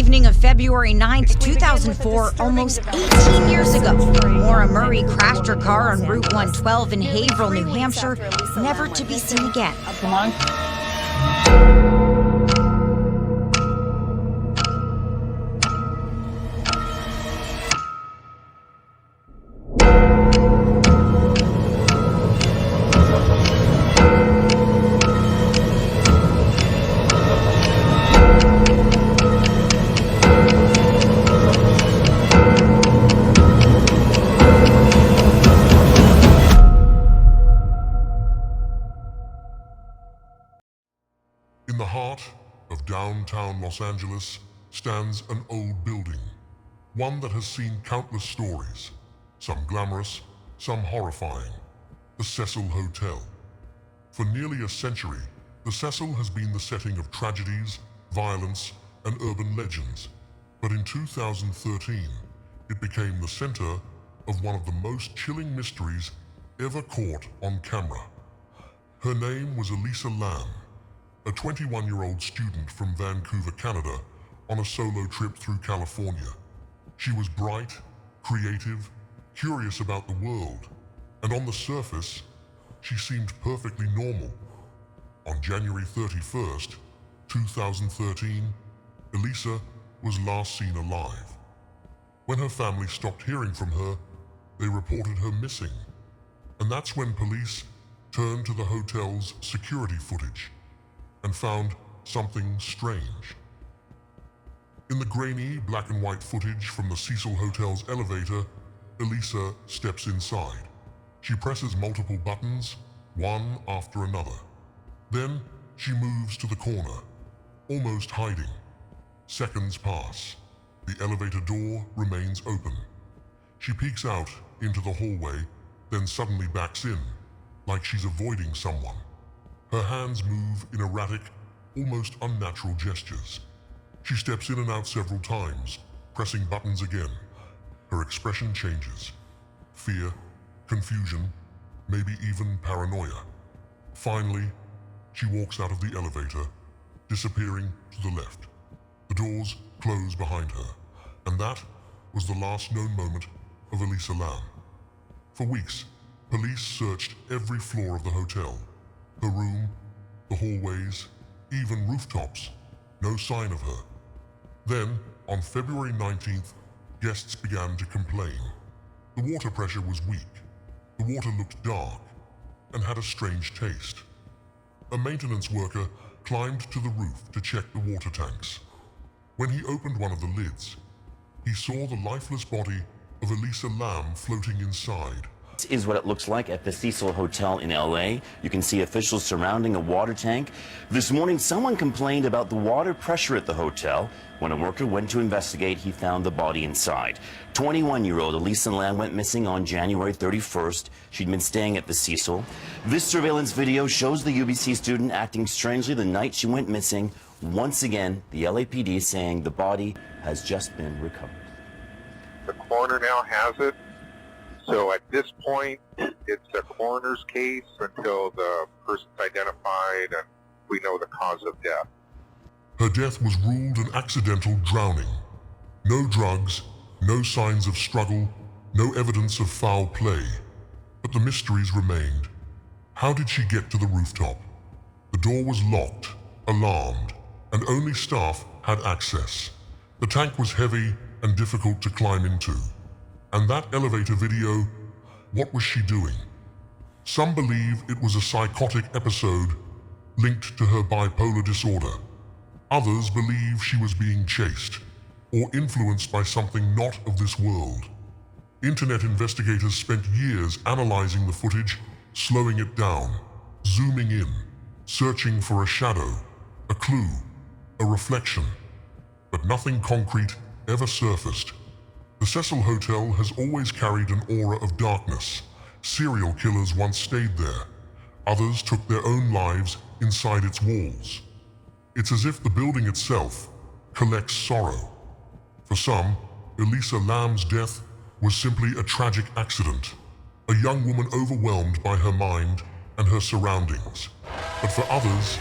evening of February 9th, 2004, almost 18 years ago, Maura Murray crashed her car on Route 112 in Haverhill, New Hampshire, never to be seen again. Come on. In the heart of downtown Los Angeles stands an old building, one that has seen countless stories, some glamorous, some horrifying, the Cecil Hotel. For nearly a century, the Cecil has been the setting of tragedies, violence, and urban legends. But in 2013, it became the center of one of the most chilling mysteries ever caught on camera. Her name was Elisa Lam, a 21-year-old student from Vancouver, Canada, on a solo trip through California. She was bright, creative, curious about the world, and on the surface, she seemed perfectly normal. On January 31st, 2013, Elisa was last seen alive. When her family stopped hearing from her, they reported her missing. And that's when police turned to the hotel's security footage and found something strange. In the grainy black and white footage from the Cecil Hotel's elevator, Elisa steps inside. She presses multiple buttons, one after another. Then she moves to the corner, almost hiding. Seconds pass. The elevator door remains open. She peeks out into the hallway, then suddenly backs in, like she's avoiding someone. Her hands move in erratic, almost unnatural gestures. She steps in and out several times, pressing buttons again. Her expression changes. Fear, confusion, maybe even paranoia. Finally, she walks out of the elevator, disappearing to the left. The doors close behind her, and that was the last known moment of Elisa Lam. For weeks, police searched every floor of the hotel. Her room, the hallways, even rooftops. No sign of her. Then, on February 19th, guests began to complain. The water pressure was weak. The water looked dark and had a strange taste. A maintenance worker climbed to the roof to check the water tanks. When he opened one of the lids, he saw the lifeless body of Elisa Lam floating inside. This is what it looks like at the Cecil Hotel in LA. You can see officials surrounding a water tank. This morning, someone complained about the water pressure at the hotel. When a worker went to investigate, he found the body inside. 21-year-old Elisa Lam went missing on January 31st. She'd been staying at the Cecil. This surveillance video shows the UBC student acting strangely the night she went missing. Once again, the LAPD saying the body has just been recovered. The coroner now has it. So at this point, it's a coroner's case until the person's identified and we know the cause of death. Her death was ruled an accidental drowning. No drugs, no signs of struggle, no evidence of foul play. But the mysteries remained. How did she get to the rooftop? The door was locked, alarmed, and only staff had access. The tank was heavy and difficult to climb into. And that elevator video, what was she doing? Some believe it was a psychotic episode linked to her bipolar disorder. Others believe she was being chased or influenced by something not of this world. Internet investigators spent years analyzing the footage, slowing it down, zooming in, searching for a shadow, a clue, a reflection. But nothing concrete ever surfaced. The Cecil Hotel has always carried an aura of darkness. Serial killers once stayed there. Others took their own lives inside its walls. It's as if the building itself collects sorrow. For some, Elisa Lam's death was simply a tragic accident, a young woman overwhelmed by her mind and her surroundings. But for others,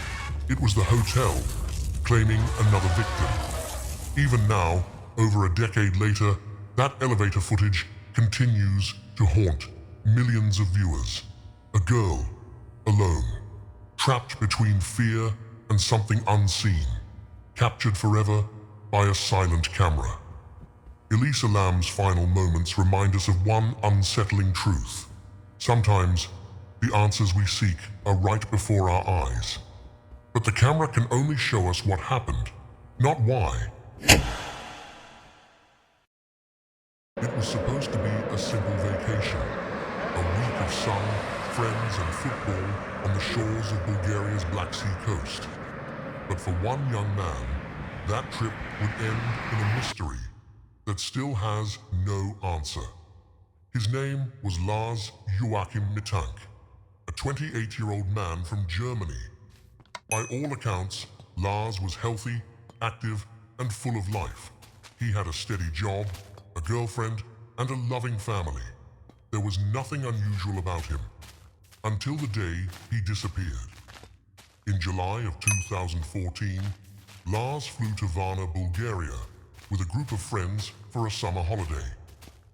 it was the hotel claiming another victim. Even now, over a decade later, that elevator footage continues to haunt millions of viewers. A girl, alone, trapped between fear and something unseen, captured forever by a silent camera. Elisa Lam's final moments remind us of one unsettling truth. Sometimes, the answers we seek are right before our eyes. But the camera can only show us what happened, not why. It was supposed to be a simple vacation, a week of sun, friends and football on the shores of Bulgaria's Black Sea coast. But for one young man, that trip would end in a mystery that still has no answer. His name was Lars Mittank, a 28-year-old man from Germany. By all accounts, Lars was healthy, active, and full of life. He had a steady job, a girlfriend, and a loving family. There was nothing unusual about him, until the day he disappeared. In July of 2014, Lars flew to Varna, Bulgaria, with a group of friends for a summer holiday.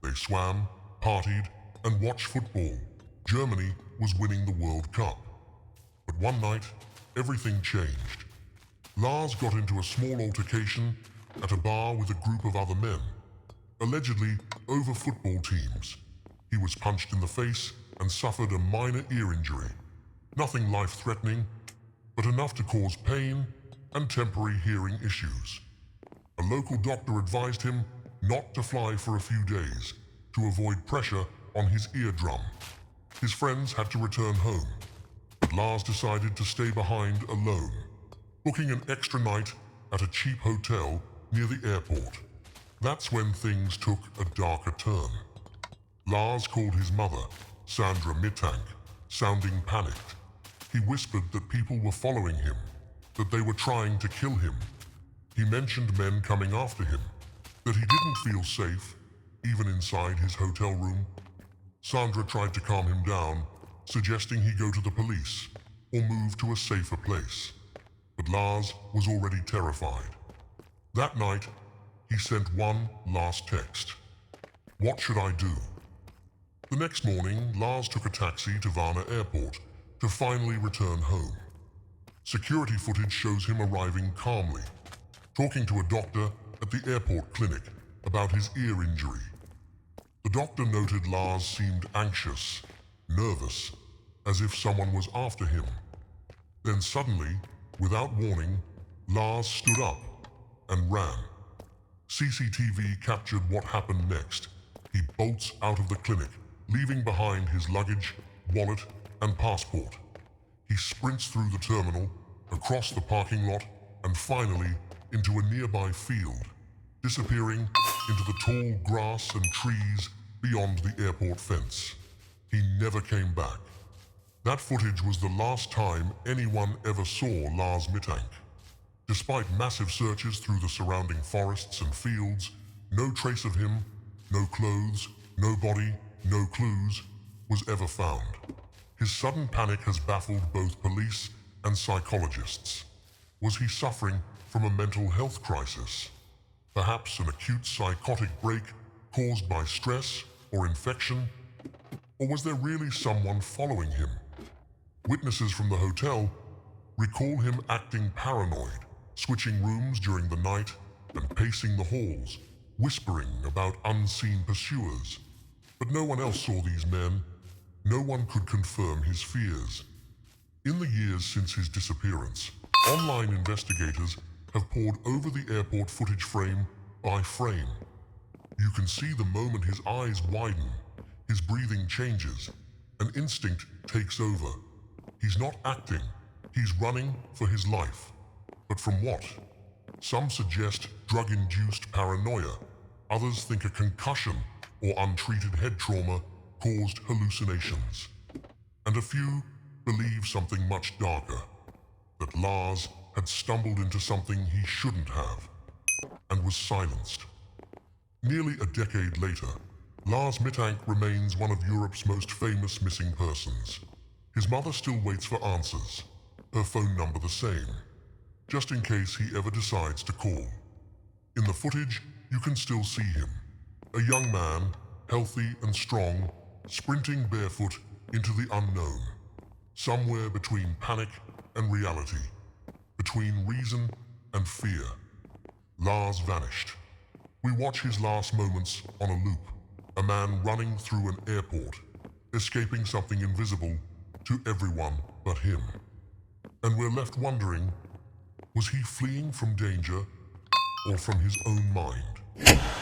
They swam, partied, and watched football. Germany was winning the World Cup. But one night, everything changed. Lars got into a small altercation at a bar with a group of other men, allegedly over football teams. He was punched in the face and suffered a minor ear injury. Nothing life-threatening, but enough to cause pain and temporary hearing issues. A local doctor advised him not to fly for a few days to avoid pressure on his eardrum. His friends had to return home, but Lars decided to stay behind alone, booking an extra night at a cheap hotel near the airport. That's when things took a darker turn. Lars called his mother, Sandra Mittank, sounding panicked. He whispered that people were following him, that they were trying to kill him. He mentioned men coming after him, that he didn't feel safe, even inside his hotel room. Sandra tried to calm him down, suggesting he go to the police or move to a safer place. But Lars was already terrified. That night, he sent one last text. What should I do? The next morning, Lars took a taxi to Varna Airport to finally return home. Security footage shows him arriving calmly, talking to a doctor at the airport clinic about his ear injury. The doctor noted Lars seemed anxious, nervous, as if someone was after him. Then suddenly, without warning, Lars stood up and ran. CCTV captured what happened next. He bolts out of the clinic, leaving behind his luggage, wallet, and passport. He sprints through the terminal, across the parking lot, and finally into a nearby field, disappearing into the tall grass and trees beyond the airport fence. He never came back. That footage was the last time anyone ever saw Lars Mittank. Despite massive searches through the surrounding forests and fields, no trace of him, no clothes, no body, no clues, was ever found. His sudden panic has baffled both police and psychologists. Was he suffering from a mental health crisis? Perhaps an acute psychotic break caused by stress or infection? Or was there really someone following him? Witnesses from the hotel recall him acting paranoid, switching rooms during the night and pacing the halls, whispering about unseen pursuers. But no one else saw these men. No one could confirm his fears. In the years since his disappearance, online investigators have pored over the airport footage frame by frame. You can see the moment his eyes widen, his breathing changes, an instinct takes over. He's not acting, he's running for his life. But from what? Some suggest drug-induced paranoia. Others think a concussion or untreated head trauma caused hallucinations. And a few believe something much darker, that Lars had stumbled into something he shouldn't have, and was silenced. Nearly a decade later, Lars Mittank remains one of Europe's most famous missing persons. His mother still waits for answers, her phone number the same, just in case he ever decides to call. In the footage, you can still see him. A young man, healthy and strong, sprinting barefoot into the unknown. Somewhere between panic and reality. Between reason and fear. Lars vanished. We watch his last moments on a loop. A man running through an airport, escaping something invisible to everyone but him. And we're left wondering, was he fleeing from danger or from his own mind?